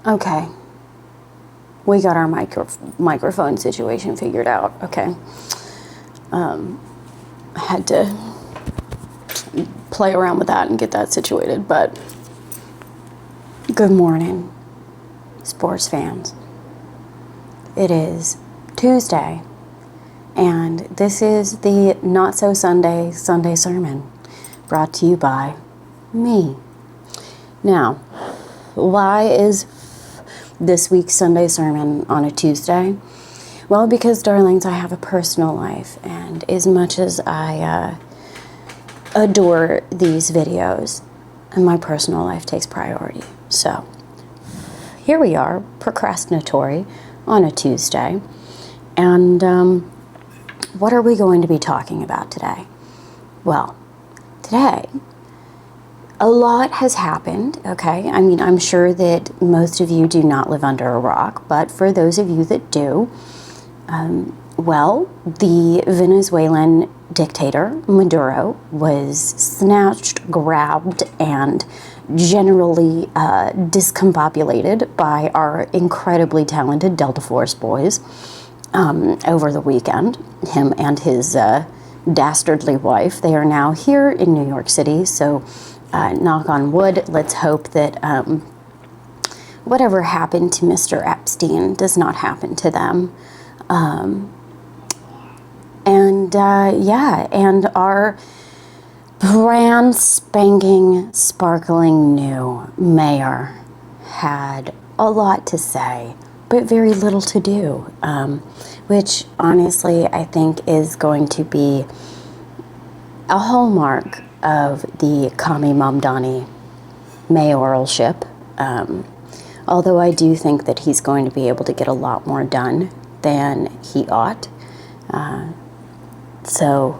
Okay. We got our microphone situation figured out. Okay. I had to play around with that and get that situated, but good morning, sports fans. It is Tuesday, and this is the Not So Sunday sermon brought to you by me. Now, why is this week's Sunday sermon on a Tuesday? Well, because, darlings, I have a personal life, and as much as I adore these videos, and my personal life takes priority. So, here we are, procrastinatory on a Tuesday, and what are we going to be talking about today? Well, today, a lot has happened, okay? I mean, I'm sure that most of you do not live under a rock, but for those of you that do, well, the Venezuelan dictator, Maduro, was snatched, grabbed, and generally discombobulated by our incredibly talented Delta Force boys over the weekend. Him and his dastardly wife. They are now here in New York City, so knock on wood, let's hope that whatever happened to Mr. Epstein does not happen to them. And our brand spanking, sparkling new mayor had a lot to say, but very little to do, which honestly I think is going to be a hallmark of the Kami Mamdani mayoralship. Although I do think that he's going to be able to get a lot more done than he ought. So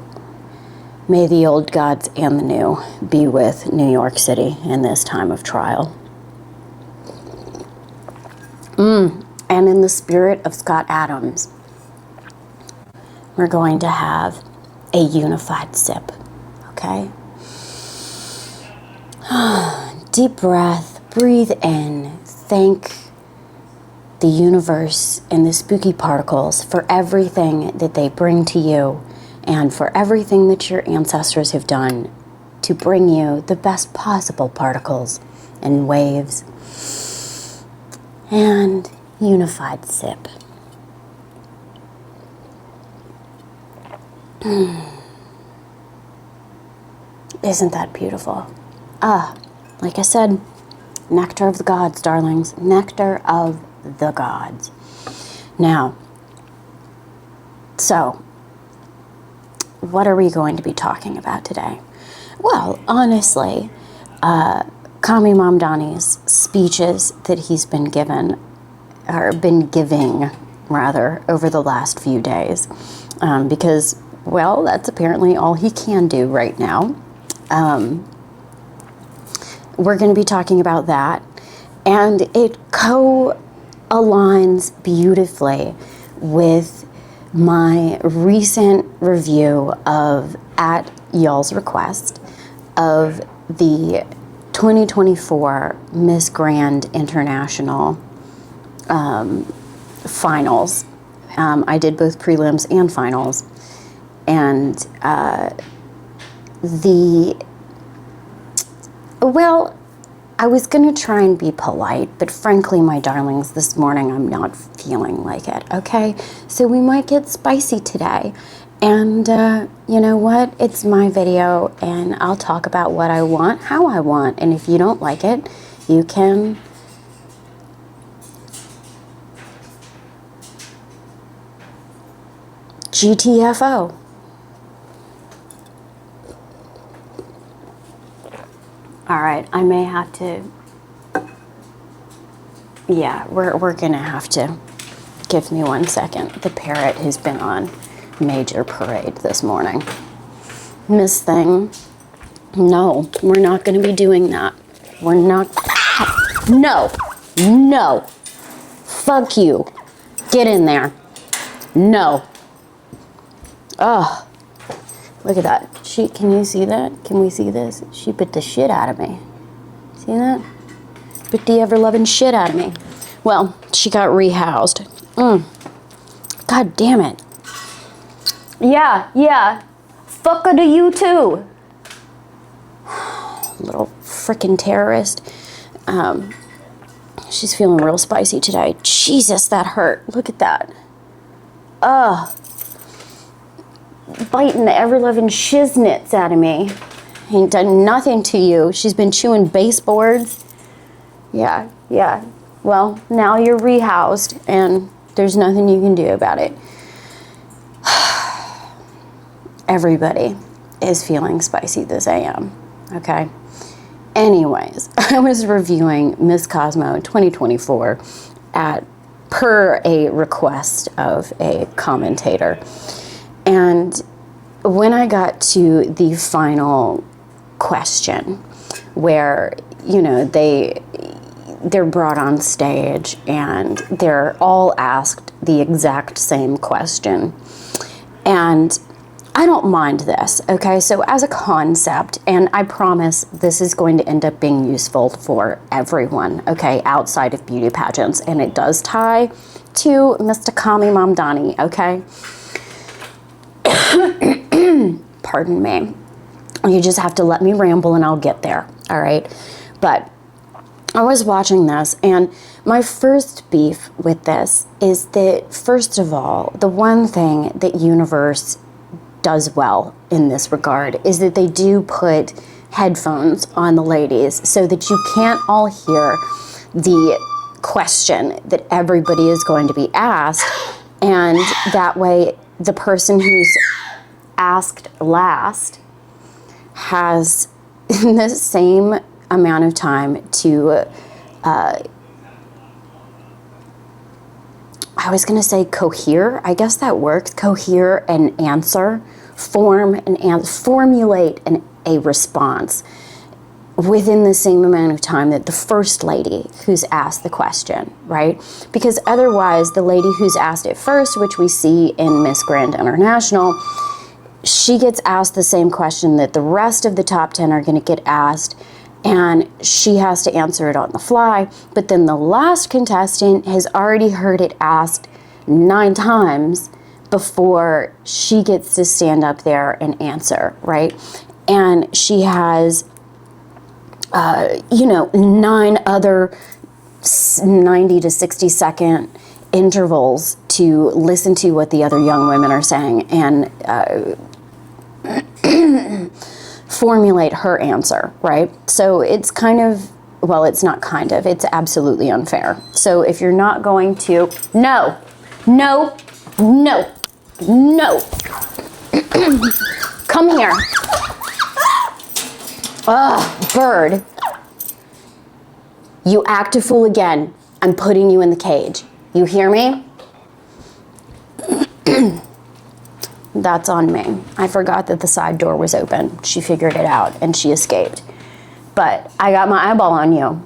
may the old gods and the new be with New York City in this time of trial. And in the spirit of Scott Adams, we're going to have a unified sip, okay? Deep breath, breathe in, thank the universe and the spooky particles for everything that they bring to you and for everything that your ancestors have done to bring you the best possible particles and waves. And unified sip. Isn't that beautiful? Like I said, nectar of the gods, darlings. Nectar of the gods. Now, so, what are we going to be talking about today? Well, honestly, Kami Mamdani's speeches that he's been giving, rather, over the last few days, because, well, that's apparently all he can do right now. We're going to be talking about that, and it co-aligns beautifully with my recent review of, at y'all's request, of the 2024 Miss Grand International finals. I did both prelims and finals, and well, I was going to try and be polite, but frankly, my darlings, this morning I'm not feeling like it, okay? So we might get spicy today. And you know what? It's my video, and I'll talk about what I want, how I want. And if you don't like it, you can GTFO. All right, I may have to, yeah, we're gonna have to, give me 1 second. The parrot has been on major parade this morning. Miss Thing, no, we're not gonna be doing that. We're not, no, fuck you, get in there, no. Oh, look at that. Can you see that? Can we see this? She bit the shit out of me. See that? Bit the ever-loving shit out of me. Well, she got rehoused. God damn it. Yeah. Fucker to you too. Little frickin' terrorist. She's feeling real spicy today. Jesus, that hurt. Look at that. Biting the ever-loving shiznits out of me. Ain't done nothing to you. She's been chewing baseboards. Yeah. Well, now you're rehoused, and there's nothing you can do about it. Everybody is feeling spicy this AM, okay? Anyways, I was reviewing Miss Cosmo 2024 per a request of a commentator. And when I got to the final question where, you know, they're brought on stage and they're all asked the exact same question. And I don't mind this, okay? So as a concept, and I promise this is going to end up being useful for everyone, okay, outside of beauty pageants, and it does tie to Mr. Kami Mamdani, okay? Pardon me. You just have to let me ramble and I'll get there, all right? But I was watching this, and my first beef with this is that, first of all, the one thing that Universe does well in this regard is that they do put headphones on the ladies so that you can't all hear the question that everybody is going to be asked, and that way the person who's asked last has the same amount of time to I was going to say cohere. I guess that works. Cohere an answer, formulate a response within the same amount of time that the first lady who's asked the question, right? Because otherwise, the lady who's asked it first, which we see in Miss Grand International, she gets asked the same question that the rest of the top 10 are going to get asked, and she has to answer it on the fly. But then the last contestant has already heard it asked 9 times before she gets to stand up there and answer, right? And she has, 9 other 90 to 60 second intervals to listen to what the other young women are saying and formulate her answer, right? So it's kind of, well, it's not kind of, it's absolutely unfair. So if you're not going to, no, come here. Bird, you act a fool again. I'm putting you in the cage. You hear me? That's on me. I forgot that the side door was open. She figured it out and she escaped. But I got my eyeball on you.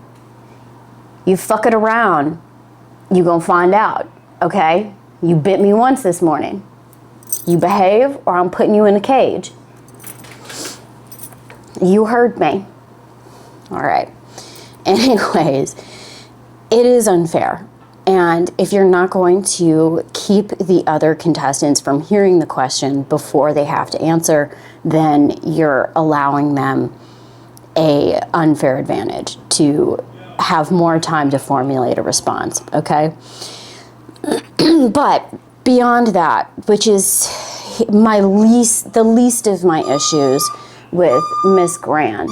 You fuck it around, you gonna find out, okay? You bit me once this morning. You behave or I'm putting you in a cage. You heard me. All right. Anyways, it is unfair. And if you're not going to keep the other contestants from hearing the question before they have to answer, then you're allowing them an unfair advantage to have more time to formulate a response, okay? But beyond that, which is the least of my issues with Miss Grand,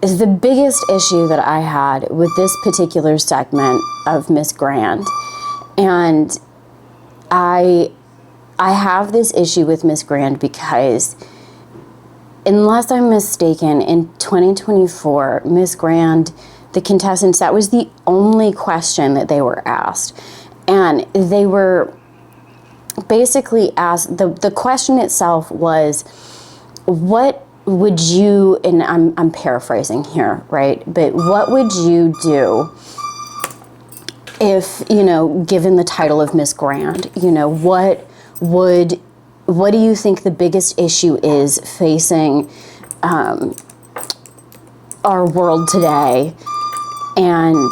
is the biggest issue that I had with this particular segment of Miss Grand. And I have this issue with Miss Grand because, unless I'm mistaken, in 2024, Miss Grand, the contestants, that was the only question that they were asked. And they were basically asked, the question itself was, what would you, and I'm paraphrasing here, right? But what would you do if, given the title of Miss Grand, what do you think the biggest issue is facing our world today, and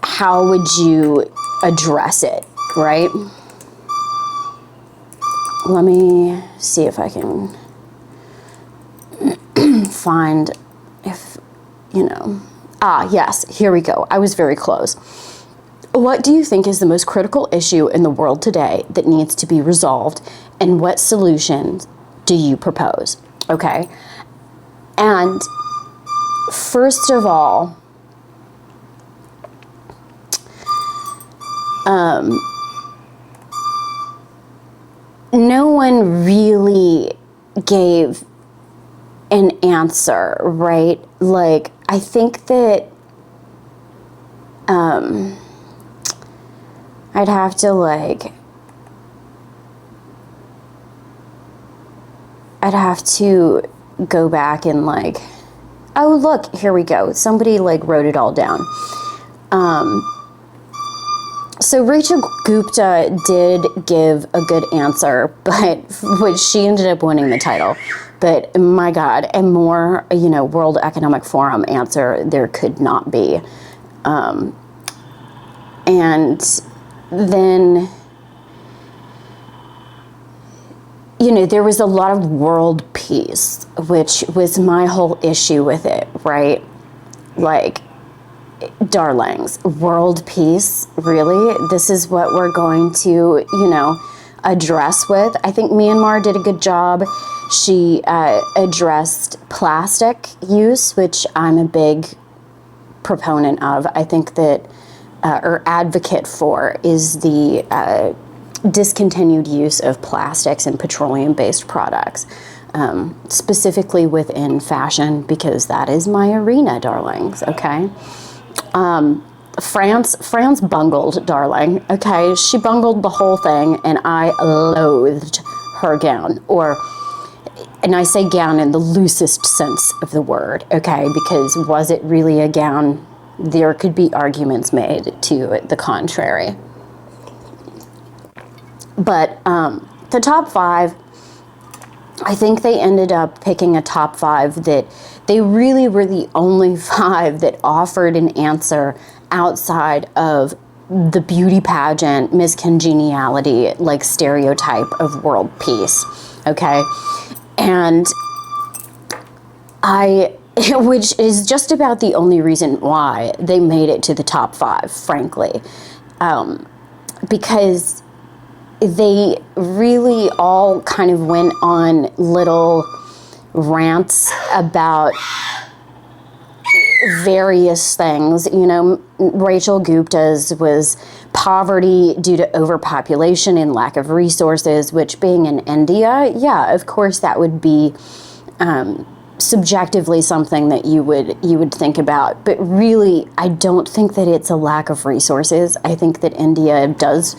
how would you address it, right? Let me see if I can find if, yes, here we go. I was very close. What do you think is the most critical issue in the world today that needs to be resolved, and what solutions do you propose? Okay. And first of all, no one really gave an answer, right? Like, I think that I'd have to go back and oh, look, here we go. Somebody wrote it all down. So Rachel Gupta did give a good answer, but which she ended up winning the title. But my God, a more, World Economic Forum answer there could not be. And then, there was a lot of world peace, which was my whole issue with it, right? Darlings, world peace, really? This is what we're going to, address with? I think Myanmar did a good job. She addressed plastic use, which I'm a big proponent of. I think that, or advocate for, is the discontinued use of plastics and petroleum-based products, specifically within fashion, because that is my arena, darlings, okay? France bungled, darling, okay? She bungled the whole thing, and I loathed her gown, and I say gown in the loosest sense of the word, okay? Because was it really a gown? There could be arguments made to the contrary. But the top 5, I think they ended up picking a top 5 that they really were the only 5 that offered an answer outside of the beauty pageant, Miss Congeniality, stereotype of world peace, okay? And which is just about the only reason why they made it to the top 5, frankly, because they really all kind of went on little rants about various things. Rachel Gupta's was poverty due to overpopulation and lack of resources, which, being in India, yeah, of course that would be subjectively something that you would think about. But really, I don't think that it's a lack of resources. I think that India does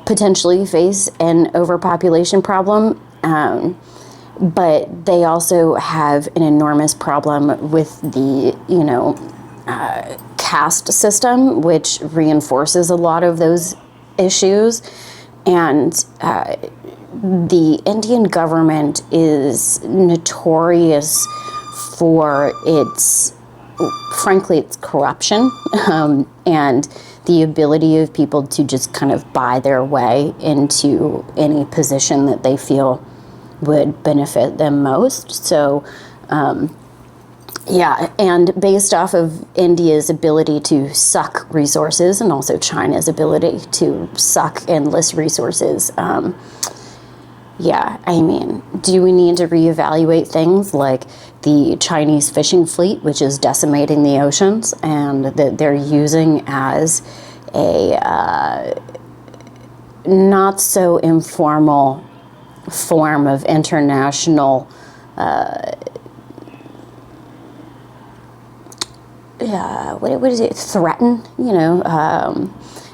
potentially face an overpopulation problem, but they also have an enormous problem with the, caste system, which reinforces a lot of those issues. And the Indian government is notorious for its corruption, and the ability of people to just kind of buy their way into any position that they feel would benefit them most. So, and based off of India's ability to suck resources, and also China's ability to suck endless resources, do we need to reevaluate things like the Chinese fishing fleet, which is decimating the oceans, and that they're using as a not so informal form of international what is it?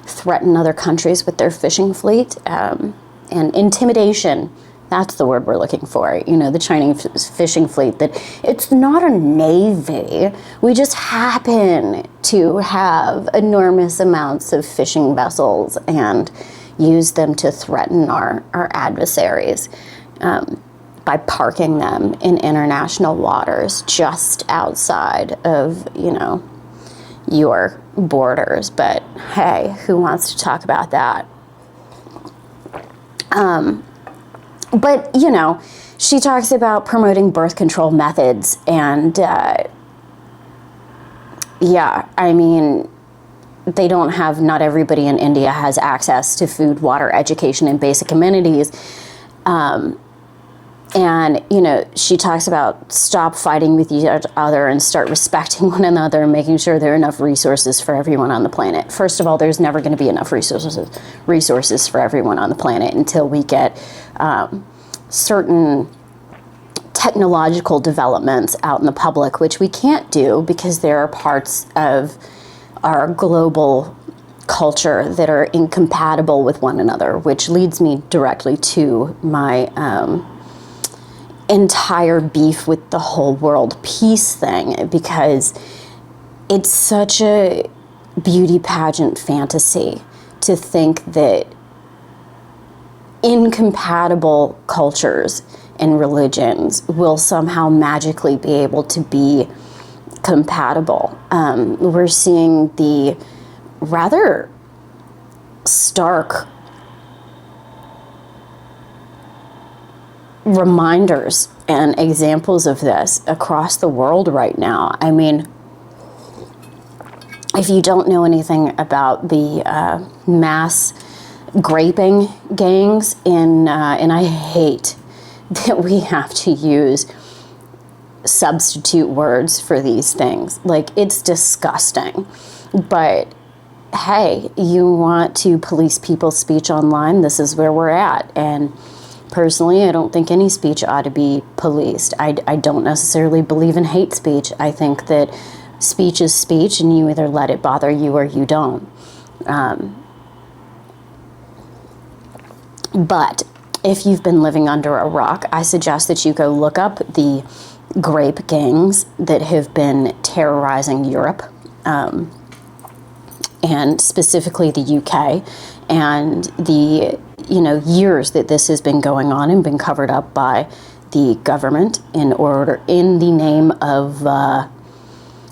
Threaten other countries with their fishing fleet, and intimidation. That's the word we're looking for. The Chinese fishing fleet, that it's not a navy. We just happen to have enormous amounts of fishing vessels and use them to threaten our adversaries. by parking them in international waters just outside of, your borders. But hey, who wants to talk about that? But, she talks about promoting birth control methods, and not everybody in India has access to food, water, education, and basic amenities. And, she talks about stop fighting with each other and start respecting one another and making sure there are enough resources for everyone on the planet. First of all, there's never going to be enough resources for everyone on the planet until we get certain technological developments out in the public, which we can't do because there are parts of our global culture that are incompatible with one another, which leads me directly to my entire beef with the whole world peace thing, because it's such a beauty pageant fantasy to think that incompatible cultures and religions will somehow magically be able to be compatible. We're seeing the rather stark reminders and examples of this across the world right now. I mean, if you don't know anything about the mass graping gangs and I hate that we have to use substitute words for these things. Like, it's disgusting. But hey, you want to police people's speech online? This is where we're at. And personally, I don't think any speech ought to be policed. I don't necessarily believe in hate speech. I think that speech is speech, and you either let it bother you or you don't. But if you've been living under a rock, I suggest that you go look up the grape gangs that have been terrorizing Europe, and specifically the UK, and the years that this has been going on and been covered up by the government in the name of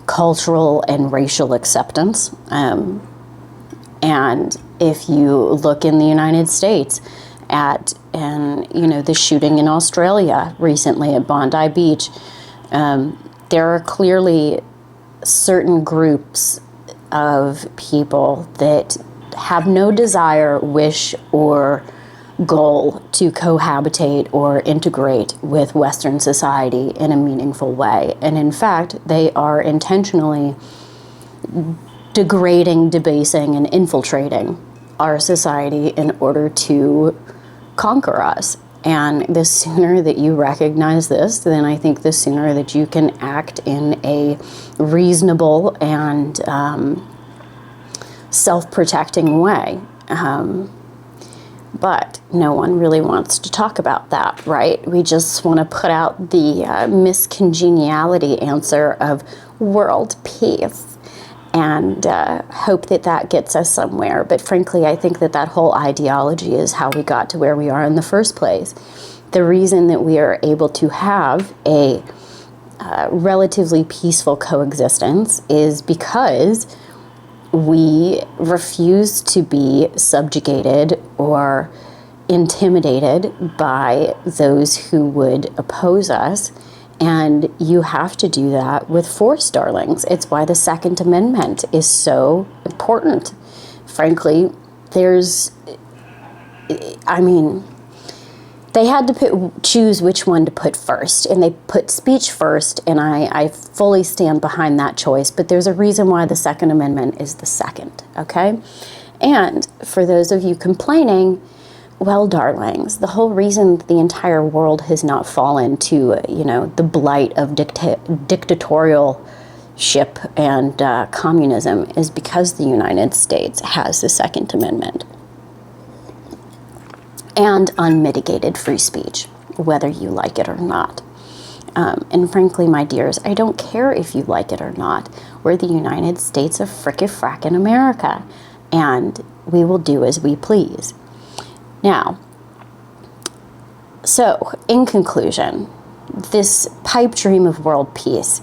cultural and racial acceptance. And if you look in the United States at the shooting in Australia recently at Bondi Beach, there are clearly certain groups of people that have no desire, wish, or goal to cohabitate or integrate with Western society in a meaningful way. And in fact, they are intentionally degrading, debasing, and infiltrating our society in order to conquer us. And the sooner that you recognize this, then I think the sooner that you can act in a reasonable and self-protecting way. But no one really wants to talk about that, right? We just want to put out the Miss Congeniality answer of world peace and hope that that gets us somewhere. But frankly, I think that that whole ideology is how we got to where we are in the first place. The reason that we are able to have a relatively peaceful coexistence is because we refuse to be subjugated or intimidated by those who would oppose us. And you have to do that with force, darlings. It's why the Second Amendment is so important. Frankly, they had to choose which one to put first, and they put speech first, and I fully stand behind that choice, but there's a reason why the Second Amendment is the second, okay? And for those of you complaining, well, darlings, the whole reason the entire world has not fallen to, the blight of dictatorialship and communism is because the United States has the Second Amendment and unmitigated free speech, whether you like it or not. And frankly, my dears, I don't care if you like it or not. We're the United States of frickin' America, and we will do as we please. Now, So, in conclusion, this pipe dream of world peace,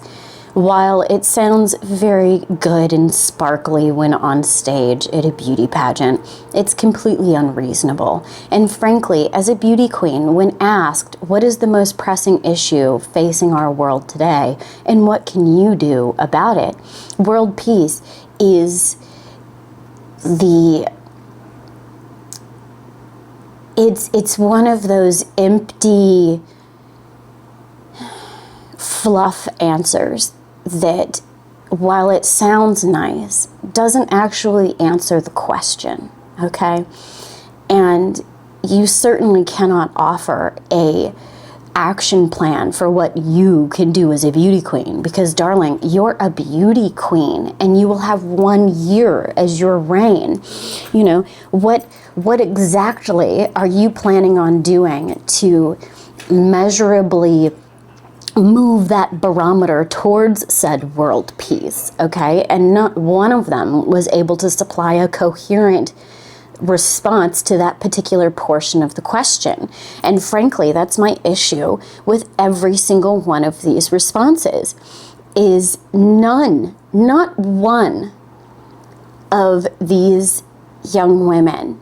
while it sounds very good and sparkly when on stage at a beauty pageant, it's completely unreasonable. And frankly, as a beauty queen, when asked what is the most pressing issue facing our world today and what can you do about it, world peace is it's one of those empty fluff answers that, while it sounds nice, doesn't actually answer the question, okay? And you certainly cannot offer a action plan for what you can do as a beauty queen, because darling, you're a beauty queen and you will have 1 year as your reign. You know, what exactly are you planning on doing to measurably move that barometer towards said world peace, okay? And not one of them was able to supply a coherent response to that particular portion of the question. And frankly, that's my issue with every single one of these responses, is none, not one of these young women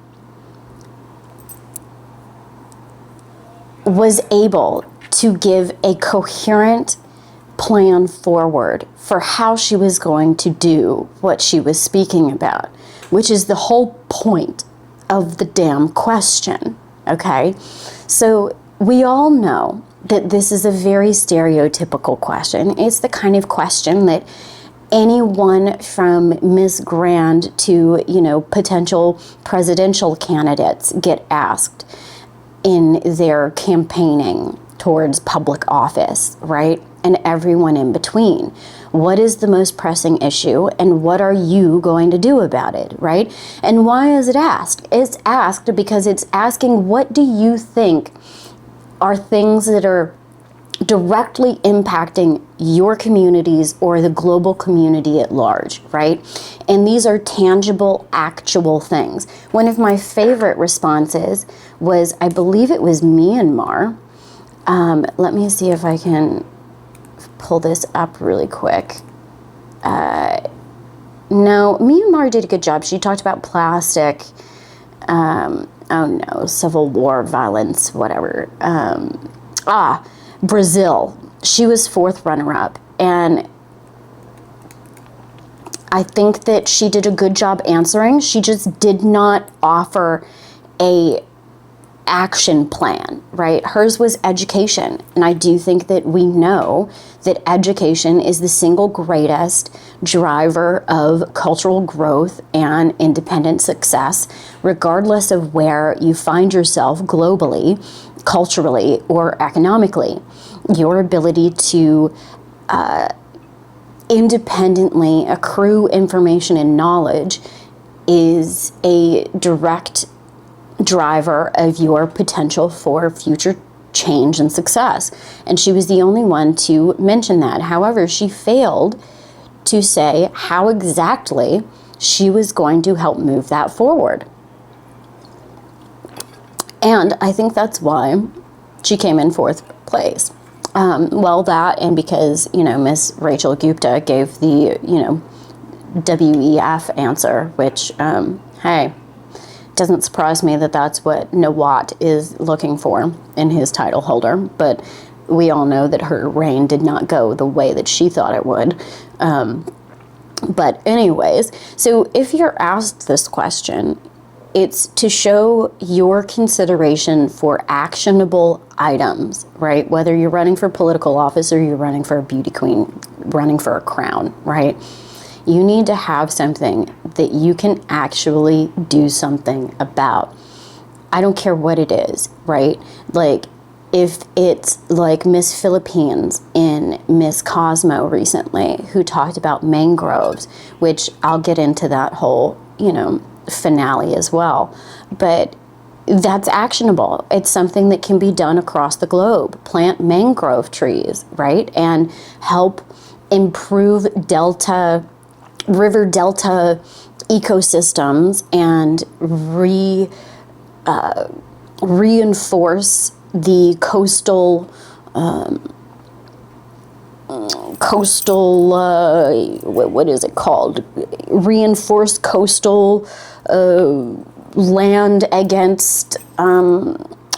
was able to give a coherent plan forward for how she was going to do what she was speaking about, which is the whole point of the damn question, okay? So we all know that this is a very stereotypical question. It's the kind of question that anyone from Miss Grand to, you know, potential presidential candidates get asked in their campaigning towards public office, right? And everyone in between. What is the most pressing issue and what are you going to do about it, right? And why is it asked? It's asked because it's asking, what do you think are things that are directly impacting your communities or the global community at large, right? And these are tangible, actual things. One of my favorite responses was, I believe it was Myanmar. Let me see if I can pull this up really quick. No, Myanmar did a good job. She talked about plastic, oh no, civil war violence, whatever. Brazil. She was 4th runner-up, and I think that she did a good job answering. She just did not offer a action plan, right? Hers was education. And I do think that we know that education is the single greatest driver of cultural growth and independent success, regardless of where you find yourself globally, culturally, or economically. Your ability to independently accrue information and knowledge is a direct driver of your potential for future change and success. And she was the only one to mention that. However, she failed to say how exactly she was going to help move that forward. And I think that's why she came in 4th place. Well, that, and because, you know, Miss Rachel Gupta gave the, you know, WEF answer, which, hey, doesn't surprise me that that's what Nawat is looking for in his title holder, but we all know that her reign did not go the way that she thought it would. But anyways, so if you're asked this question, it's to show your consideration for actionable items, right? Whether you're running for political office or you're running for a beauty queen, running for a crown, right? You need to have something that you can actually do something about. I don't care what it is, right? Like, if it's like Miss Philippines in Miss Cosmo recently, who talked about mangroves, which I'll get into that whole, you know, finale as well. But that's actionable. It's something that can be done across the globe. Plant mangrove trees, right? And help improve river delta ecosystems and reinforce the what is it called? Reinforced coastal land against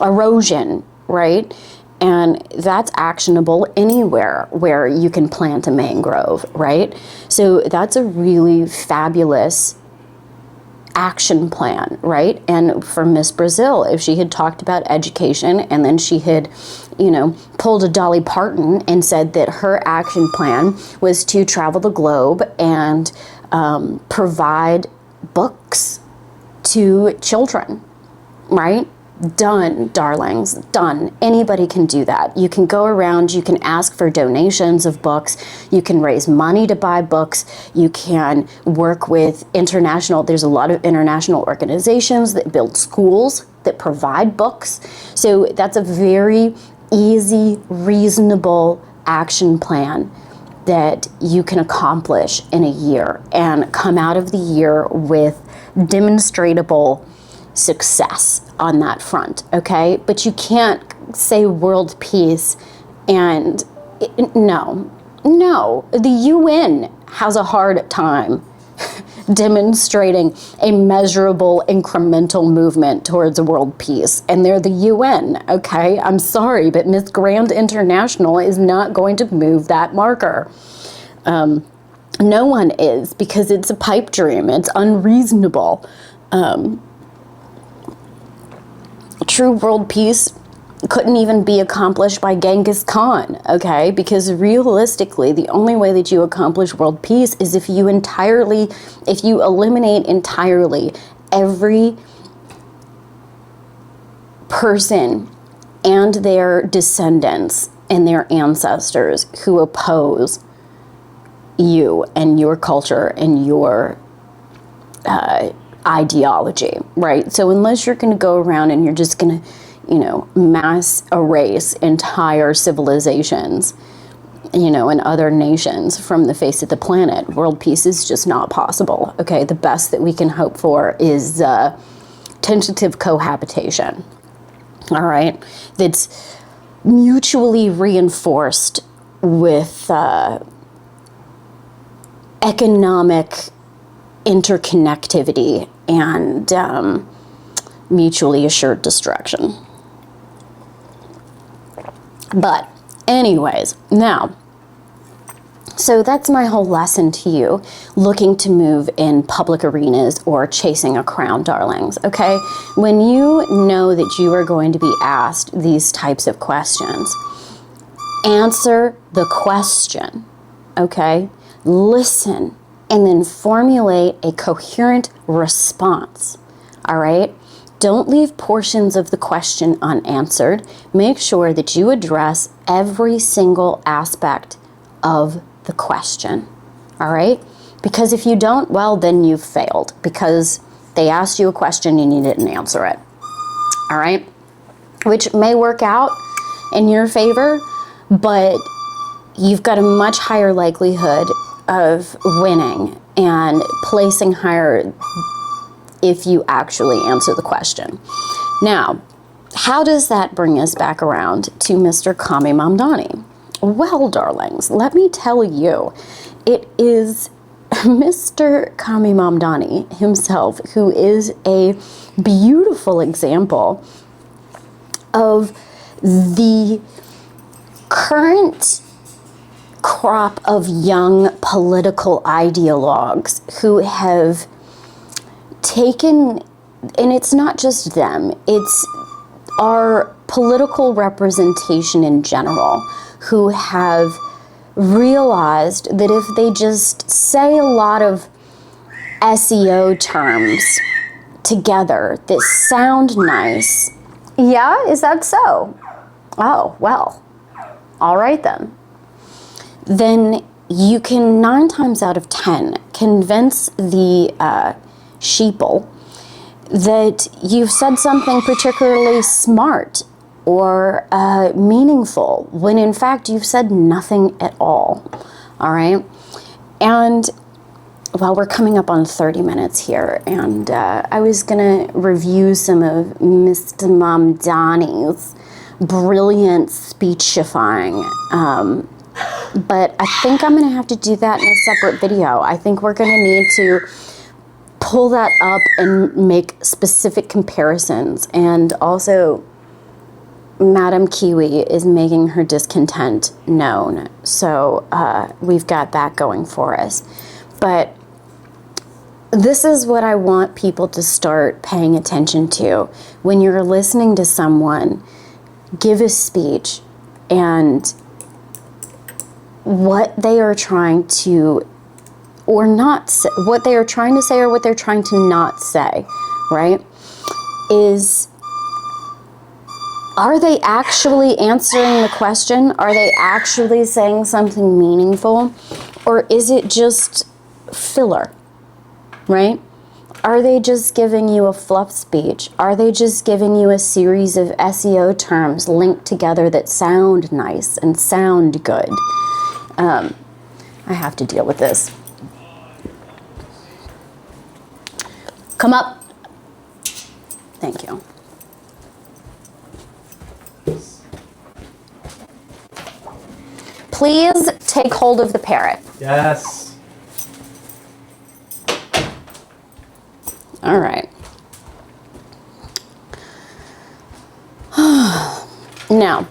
erosion, right? And that's actionable anywhere where you can plant a mangrove, right? So that's a really fabulous action plan, right? And for Miss Brazil, if she had talked about education and then she had, pulled a Dolly Parton and said that her action plan was to travel the globe and provide books to children, right? Done, darlings, done. Anybody can do that. You can go around, you can ask for donations of books, you can raise money to buy books, you can work with there's a lot of international organizations that build schools that provide books. So that's a very easy, reasonable action plan that you can accomplish in a year and come out of the year with demonstrable success on that front, okay? But you can't say world peace and no, the UN has a hard time demonstrating a measurable incremental movement towards a world peace, and they're the UN, okay? I'm sorry, but Miss Grand International is not going to move that marker. No one is, because it's a pipe dream. It's unreasonable. True world peace couldn't even be accomplished by Genghis Khan, okay? Because realistically, the only way that you accomplish world peace is if you eliminate entirely every person and their descendants and their ancestors who oppose you and your culture and your ideology, right? So unless you're going to go around and you're just going to, mass erase entire civilizations, and other nations from the face of the planet, world peace is just not possible, okay? The best that we can hope for is tentative cohabitation, all right? That's mutually reinforced with economic interconnectivity and mutually assured destruction. But anyways, now, so that's my whole lesson to you, looking to move in public arenas or chasing a crown, darlings, okay? When you know that you are going to be asked these types of questions, answer the question, okay? Listen, and then formulate a coherent response, all right? Don't leave portions of the question unanswered. Make sure that you address every single aspect of the question, all right? Because if you don't, well, then you've failed, because they asked you a question and you didn't answer it, all right? Which may work out in your favor, but you've got a much higher likelihood of winning and placing higher if you actually answer the question. Now, how does that bring us back around to Mr. Kami Mamdani? Well, darlings, let me tell you, it is Mr. Kami Mamdani himself who is a beautiful example of the current crop of young political ideologues who have taken, and it's not just them, it's our political representation in general, who have realized that if they just say a lot of SEO terms together that sound nice. Yeah, is that so? Oh, well, all right then. Then you can 9 times out of 10 convince the sheeple that you've said something particularly smart or meaningful, when in fact you've said nothing at all right? And well, we're coming up on 30 minutes here, and I was gonna review some of Mr. Mamdani's brilliant speechifying. But I think I'm going to have to do that in a separate video. I think we're going to need to pull that up and make specific comparisons. And also, Madam Kiwi is making her discontent known. So we've got that going for us. But this is what I want people to start paying attention to. When you're listening to someone give a speech and what they are trying to or not say, what they are trying to say or what they're trying to not say, right? Are they actually answering the question? Are they actually saying something meaningful? Or is it just filler, right? Are they just giving you a fluff speech? Are they just giving you a series of SEO terms linked together that sound nice and sound good? I have to deal with this. Come up. Thank you. Please take hold of the parrot. Yes. All right. Now,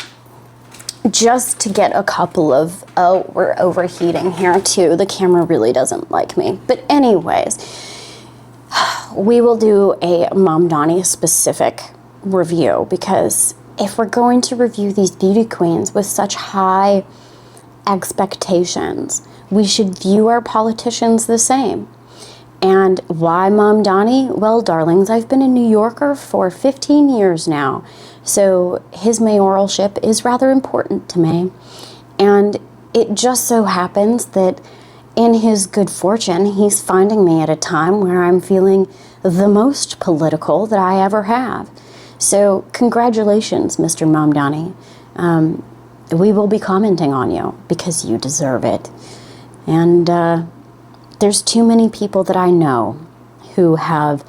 just to get a couple of, oh, we're overheating here too. The camera really doesn't like me. But anyways, we will do a Mom Donnie specific review, because if we're going to review these beauty queens with such high expectations, we should view our politicians the same. And why Mom Donnie? Well, darlings, I've been a New Yorker for 15 years now, so his mayoralship is rather important to me. And it just so happens that in his good fortune, he's finding me at a time where I'm feeling the most political that I ever have. So congratulations, Mr. Mom Donnie. We will be commenting on you because you deserve it. And there's too many people that I know who have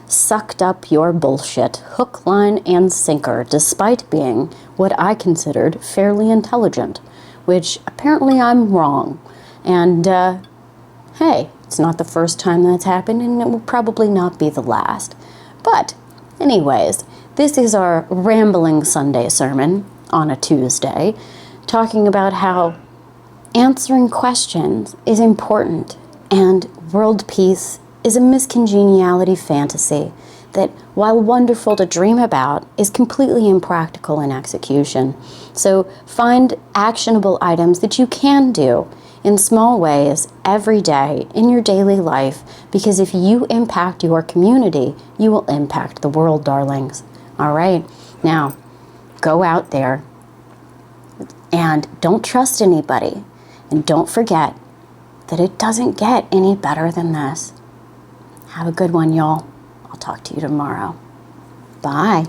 sucked up your bullshit hook, line, and sinker, despite being what I considered fairly intelligent, which apparently I'm wrong. And hey, it's not the first time that's happened, and it will probably not be the last. But anyways, this is our rambling Sunday sermon on a Tuesday, talking about how answering questions is important and world peace is a miscongeniality fantasy that, while wonderful to dream about, is completely impractical in execution. So find actionable items that you can do in small ways every day in your daily life, because if you impact your community, you will impact the world, darlings. All right, now go out there and don't trust anybody, and don't forget that it doesn't get any better than this. Have a good one, y'all. I'll talk to you tomorrow. Bye.